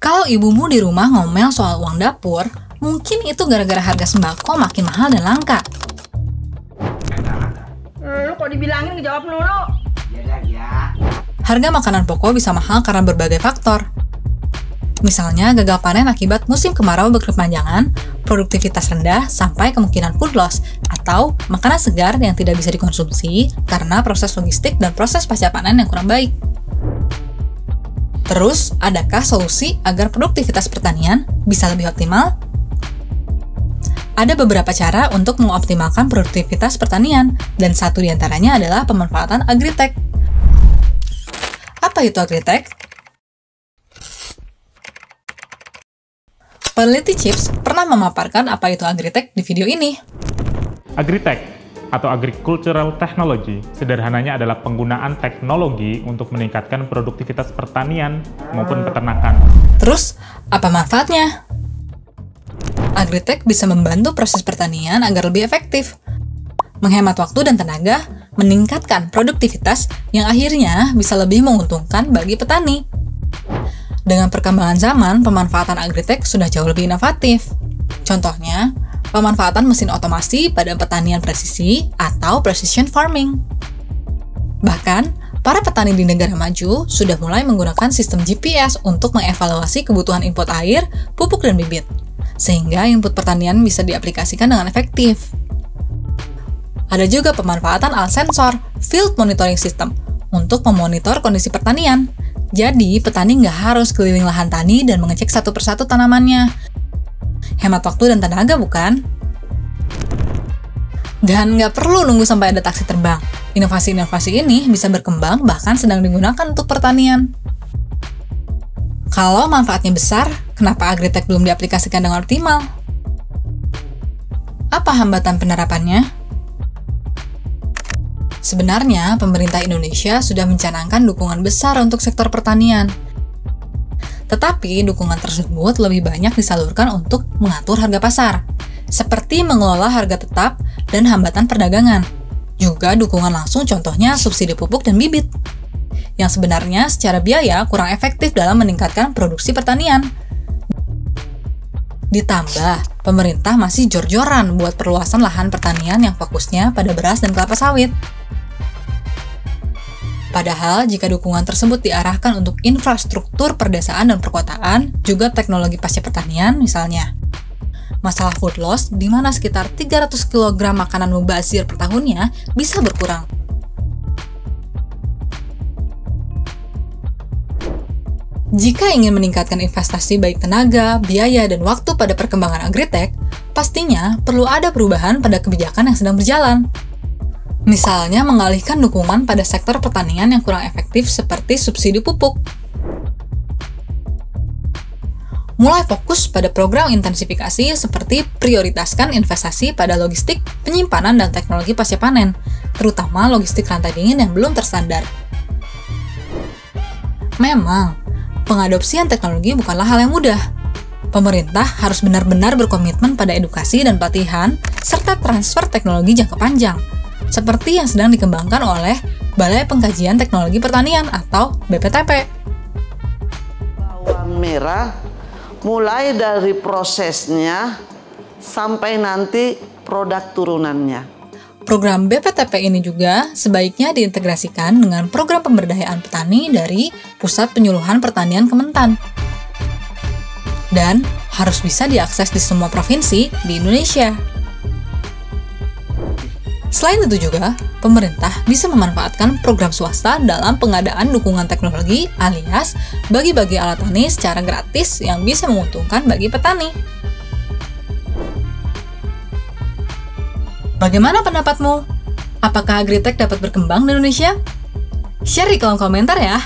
Kalau ibumu di rumah ngomel soal uang dapur, mungkin itu gara-gara harga sembako makin mahal dan langka. Lu kok dibilangin ngejawab mulu? Ya. Harga makanan pokok bisa mahal karena berbagai faktor. Misalnya gagal panen akibat musim kemarau berkepanjangan, produktivitas rendah, sampai kemungkinan food loss, atau makanan segar yang tidak bisa dikonsumsi karena proses logistik dan proses pasca panen yang kurang baik. Terus, adakah solusi agar produktivitas pertanian bisa lebih optimal? Ada beberapa cara untuk mengoptimalkan produktivitas pertanian, dan satu di antaranya adalah pemanfaatan agritech. Apa itu agritech? Peneliti CHIPS pernah memaparkan apa itu agritech di video ini. Agritech atau Agricultural Technology sederhananya adalah penggunaan teknologi untuk meningkatkan produktivitas pertanian maupun peternakan. Terus, apa manfaatnya? Agritech bisa membantu proses pertanian agar lebih efektif, menghemat waktu dan tenaga, meningkatkan produktivitas yang akhirnya bisa lebih menguntungkan bagi petani. Dengan perkembangan zaman, pemanfaatan agritech sudah jauh lebih inovatif. Contohnya, pemanfaatan mesin otomasi pada pertanian presisi atau precision farming. Bahkan, para petani di negara maju sudah mulai menggunakan sistem GPS untuk mengevaluasi kebutuhan input air, pupuk, dan bibit, sehingga input pertanian bisa diaplikasikan dengan efektif. Ada juga pemanfaatan alat sensor, field monitoring system, untuk memonitor kondisi pertanian. Jadi, petani nggak harus keliling lahan tani dan mengecek satu persatu tanamannya. Hemat waktu dan tenaga, bukan? Dan nggak perlu nunggu sampai ada taksi terbang. Inovasi-inovasi ini bisa berkembang bahkan sedang digunakan untuk pertanian. Kalau manfaatnya besar, kenapa agritech belum diaplikasikan dengan optimal? Apa hambatan penerapannya? Sebenarnya, pemerintah Indonesia sudah mencanangkan dukungan besar untuk sektor pertanian. Tetapi, dukungan tersebut lebih banyak disalurkan untuk mengatur harga pasar, seperti mengelola harga tetap dan hambatan perdagangan. Juga dukungan langsung contohnya subsidi pupuk dan bibit, yang sebenarnya secara biaya kurang efektif dalam meningkatkan produksi pertanian. Ditambah, pemerintah masih jor-joran buat perluasan lahan pertanian yang fokusnya pada beras dan kelapa sawit. Padahal, jika dukungan tersebut diarahkan untuk infrastruktur perdesaan dan perkotaan, juga teknologi pasca pertanian misalnya. Masalah food loss, di mana sekitar 300 kg makanan mubazir per tahunnya bisa berkurang. Jika ingin meningkatkan investasi baik tenaga, biaya, dan waktu pada perkembangan agritech, pastinya perlu ada perubahan pada kebijakan yang sedang berjalan. Misalnya mengalihkan dukungan pada sektor pertanian yang kurang efektif seperti subsidi pupuk. Mulai fokus pada program intensifikasi seperti prioritaskan investasi pada logistik, penyimpanan, dan teknologi pasca panen, terutama logistik rantai dingin yang belum terstandar. Memang, pengadopsian teknologi bukanlah hal yang mudah. Pemerintah harus benar-benar berkomitmen pada edukasi dan pelatihan, serta transfer teknologi jangka panjang, seperti yang sedang dikembangkan oleh Balai Pengkajian Teknologi Pertanian atau BPTP. Bawang merah mulai dari prosesnya sampai nanti produk turunannya. Program BPTP ini juga sebaiknya diintegrasikan dengan program pemberdayaan petani dari Pusat Penyuluhan Pertanian Kementan. Dan harus bisa diakses di semua provinsi di Indonesia. Selain itu juga, pemerintah bisa memanfaatkan program swasta dalam pengadaan dukungan teknologi alias bagi-bagi alat tani secara gratis yang bisa menguntungkan bagi petani. Bagaimana pendapatmu? Apakah agritech dapat berkembang di Indonesia? Share di kolom komentar ya!